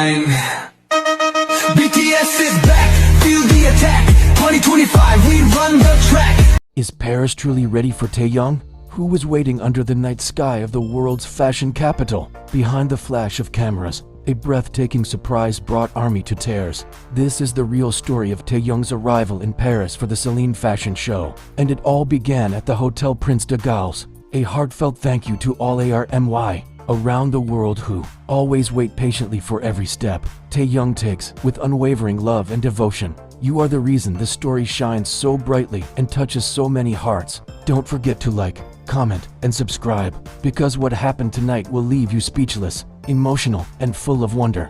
BTS is back, feel the attack. 2025, we run the track. Is Paris truly ready for Taehyung? Who was waiting under the night sky of the world's fashion capital? Behind the flash of cameras, a breathtaking surprise brought army to tears. This is the real story of Taehyung's arrival in Paris for the Celine fashion show. And it all began at the Hotel Prince de Galles. A heartfelt thank you to all ARMY around the world who always wait patiently for every step. Taehyung takes with unwavering love and devotion. You are the reason this story shines so brightly and touches so many hearts. Don't forget to like, comment, and subscribe, because what happened tonight will leave you speechless, emotional, and full of wonder.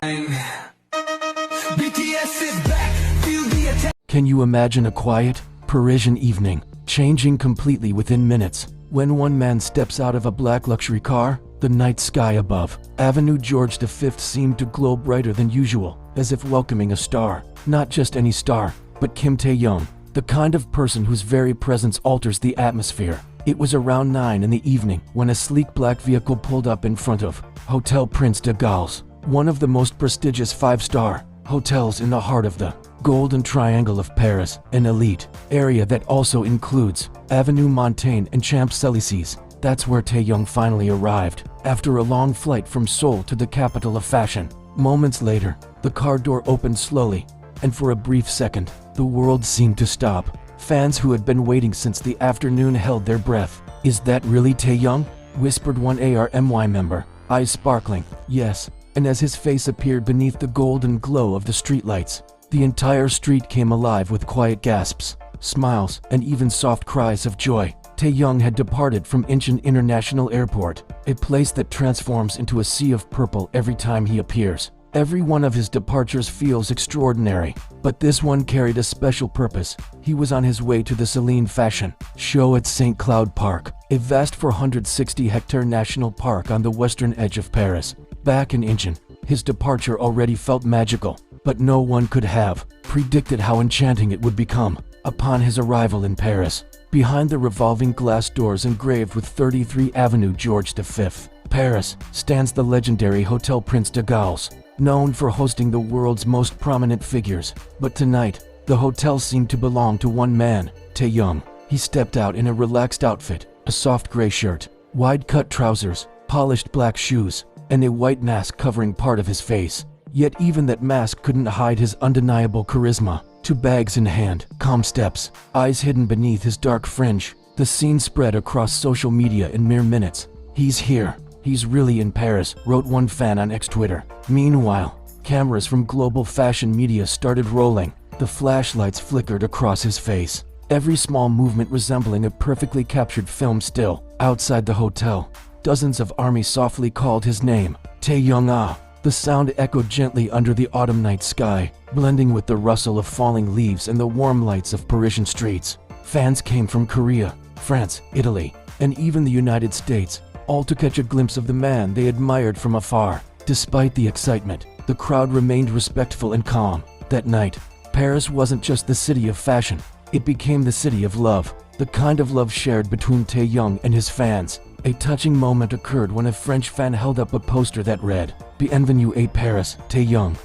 BTS is back, feel the attack. Can you imagine a quiet, Parisian evening, changing completely within minutes, when one man steps out of a black luxury car? The night sky above Avenue George V seemed to glow brighter than usual, as if welcoming a star. Not just any star, but Kim Taehyung, the kind of person whose very presence alters the atmosphere. It was around 9 in the evening when a sleek black vehicle pulled up in front of Hotel Prince de Galles, one of the most prestigious 5-star hotels in the heart of the Golden Triangle of Paris, an elite area that also includes Avenue Montaigne and Champs-Élysées. That's where Taehyung finally arrived, after a long flight from Seoul to the capital of fashion. Moments later, the car door opened slowly, and for a brief second, the world seemed to stop. Fans who had been waiting since the afternoon held their breath. "Is that really Taehyung?" whispered one ARMY member, eyes sparkling. "Yes." And as his face appeared beneath the golden glow of the streetlights, the entire street came alive with quiet gasps, smiles, and even soft cries of joy. Taehyung had departed from Incheon International Airport, a place that transforms into a sea of purple every time he appears. Every one of his departures feels extraordinary, but this one carried a special purpose. He was on his way to the Celine fashion show at St. Cloud Park, a vast 460-hectare national park on the western edge of Paris. Back in Incheon, his departure already felt magical, but no one could have predicted how enchanting it would become upon his arrival in Paris. Behind the revolving glass doors engraved with 33 Avenue George V, Paris, stands the legendary Hotel Prince de Galles, known for hosting the world's most prominent figures. But tonight, the hotel seemed to belong to one man, Taehyung. He stepped out in a relaxed outfit, a soft gray shirt, wide-cut trousers, polished black shoes, and a white mask covering part of his face. Yet even that mask couldn't hide his undeniable charisma. Two bags in hand, calm steps, eyes hidden beneath his dark fringe. The scene spread across social media in mere minutes. "He's here. He's really in Paris," wrote one fan on X Twitter. Meanwhile, cameras from global fashion media started rolling. The flashlights flickered across his face, every small movement resembling a perfectly captured film still. Outside the hotel, dozens of army softly called his name, Taehyung ah. The sound echoed gently under the autumn night sky, blending with the rustle of falling leaves and the warm lights of Parisian streets. Fans came from Korea, France, Italy, and even the United States, all to catch a glimpse of the man they admired from afar. Despite the excitement, the crowd remained respectful and calm. That night, Paris wasn't just the city of fashion, it became the city of love, the kind of love shared between Taehyung and his fans. A touching moment occurred when a French fan held up a poster that read, "Bienvenue à Paris, Taehyung.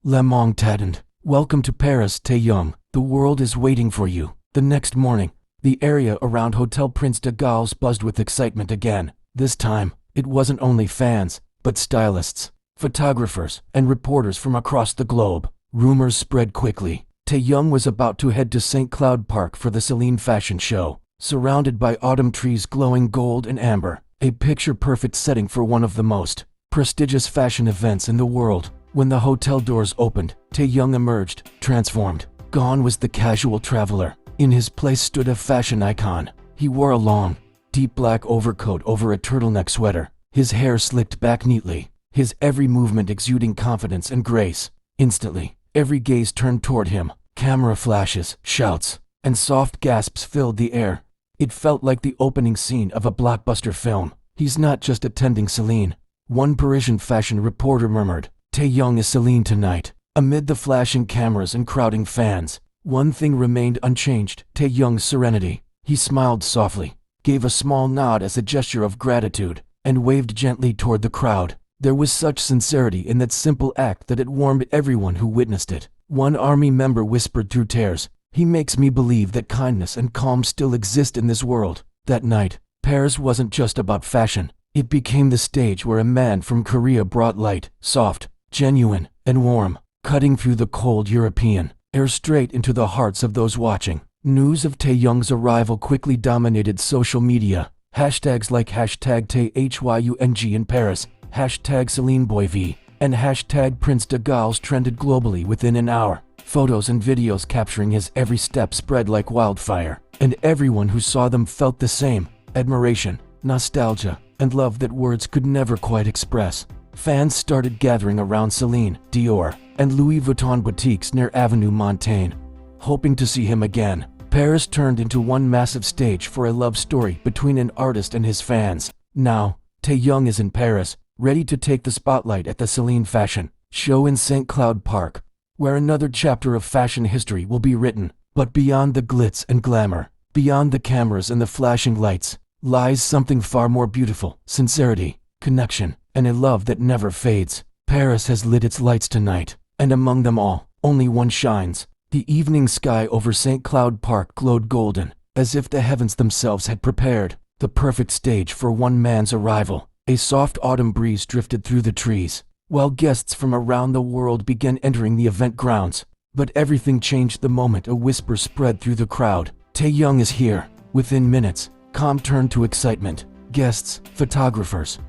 Le monde t'attend." Welcome to Paris, Taehyung. The world is waiting for you. The next morning, the area around Hotel Prince de Galles buzzed with excitement again. This time, it wasn't only fans, but stylists, photographers, and reporters from across the globe. Rumors spread quickly. Taehyung was about to head to St. Cloud Park for the Celine fashion show, surrounded by autumn trees glowing gold and amber, a picture-perfect setting for one of the most prestigious fashion events in the world. When the hotel doors opened, Taehyung emerged, transformed. Gone was the casual traveler. In his place stood a fashion icon. He wore a long, deep black overcoat over a turtleneck sweater, his hair slicked back neatly, his every movement exuding confidence and grace. Instantly, every gaze turned toward him. Camera flashes, shouts, and soft gasps filled the air. It felt like the opening scene of a blockbuster film. "He's not just attending Celine," one Parisian fashion reporter murmured. "Taehyung is Celine tonight." Amid the flashing cameras and crowding fans, one thing remained unchanged: Taehyung's serenity. He smiled softly, gave a small nod as a gesture of gratitude, and waved gently toward the crowd. There was such sincerity in that simple act that it warmed everyone who witnessed it. One army member whispered through tears, "He makes me believe that kindness and calm still exist in this world." That night, Paris wasn't just about fashion. It became the stage where a man from Korea brought light, soft, genuine, and warm, cutting through the cold European air straight into the hearts of those watching. News of Taehyung's arrival quickly dominated social media. Hashtags like hashtag taehyung in Paris, hashtag CelineBoyV, and hashtag Prince de Galles trended globally within an hour. Photos and videos capturing his every step spread like wildfire, and everyone who saw them felt the same admiration, nostalgia, and love that words could never quite express. Fans started gathering around Celine, Dior, and Louis Vuitton boutiques near Avenue Montaigne, hoping to see him again. Paris turned into one massive stage for a love story between an artist and his fans. Now, Taehyung is in Paris, ready to take the spotlight at the Celine Fashion Show in St. Cloud Park, where another chapter of fashion history will be written. But beyond the glitz and glamour, beyond the cameras and the flashing lights, lies something far more beautiful: sincerity, connection, and a love that never fades. Paris has lit its lights tonight, and among them all, only one shines. The evening sky over St. Cloud Park glowed golden, as if the heavens themselves had prepared the perfect stage for one man's arrival. A soft autumn breeze drifted through the trees, while guests from around the world began entering the event grounds. But everything changed the moment a whisper spread through the crowd: "Taehyung is here." Within minutes, calm turned to excitement. Guests, photographers,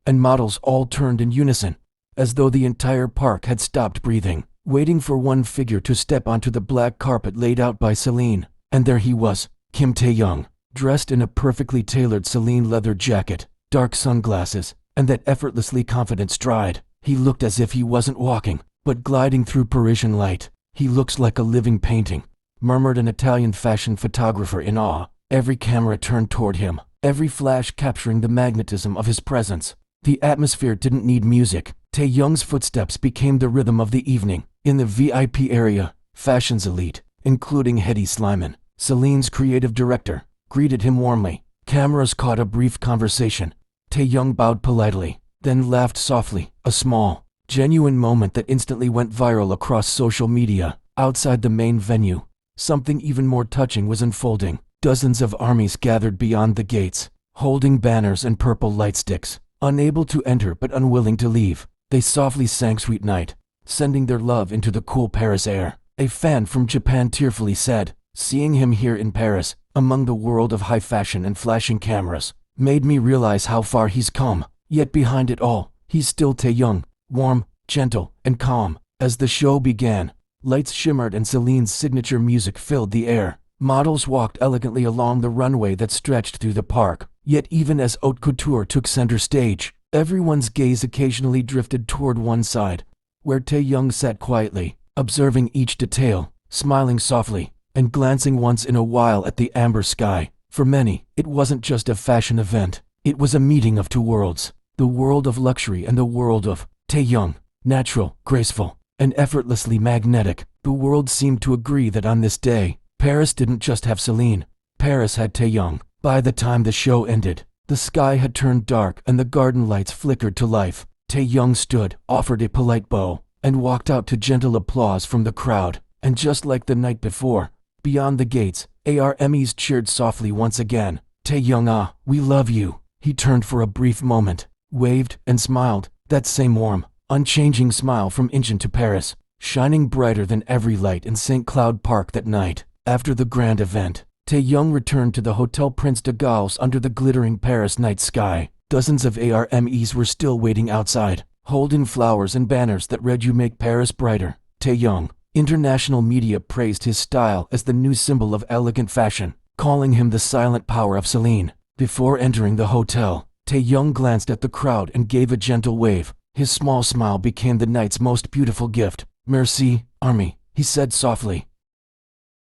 and models all turned in unison, as though the entire park had stopped breathing, waiting for one figure to step onto the black carpet laid out by Celine. And there he was, Kim Taehyung, dressed in a perfectly tailored Celine leather jacket, dark sunglasses, and that effortlessly confident stride. He looked as if he wasn't walking, but gliding through Parisian light. "He looks like a living painting," murmured an Italian fashion photographer in awe. Every camera turned toward him, every flash capturing the magnetism of his presence. The atmosphere didn't need music. Taehyung's footsteps became the rhythm of the evening. In the VIP area, fashion's elite, including Hedy Slimane, Celine's creative director, greeted him warmly. Cameras caught a brief conversation. Taehyung bowed politely, then laughed softly, a small, genuine moment that instantly went viral across social media. Outside the main venue, something even more touching was unfolding. Dozens of armies gathered beyond the gates, holding banners and purple light sticks, unable to enter but unwilling to leave. They softly sang Sweet Night, sending their love into the cool Paris air. A fan from Japan tearfully said, "Seeing him here in Paris, among the world of high fashion and flashing cameras, made me realize how far he's come. Yet behind it all, he's still Taehyung, warm, gentle, and calm." As the show began, lights shimmered and Celine's signature music filled the air. Models walked elegantly along the runway that stretched through the park. Yet even as haute couture took center stage, everyone's gaze occasionally drifted toward one side, where Taehyung sat quietly, observing each detail, smiling softly, and glancing once in a while at the amber sky. For many, it wasn't just a fashion event. It was a meeting of two worlds, the world of luxury and the world of Taehyung, natural, graceful, and effortlessly magnetic. The world seemed to agree that on this day, Paris didn't just have Celine, Paris had Taehyung. By the time the show ended, the sky had turned dark and the garden lights flickered to life. Taehyung stood, offered a polite bow, and walked out to gentle applause from the crowd. And just like the night before, beyond the gates, ARMYs cheered softly once again. "Taehyung, ah, we love you." He turned for a brief moment, waved, and smiled, that same warm, unchanging smile from Incheon to Paris, shining brighter than every light in St. Cloud Park that night. After the grand event, Taehyung returned to the Hotel Prince de Galles under the glittering Paris night sky. Dozens of ARMYs were still waiting outside, holding flowers and banners that read, "You make Paris brighter, Taehyung." International media praised his style as the new symbol of elegant fashion, calling him the silent power of Celine. Before entering the hotel, Taehyung glanced at the crowd and gave a gentle wave. His small smile became the night's most beautiful gift. "Merci, Army," he said softly,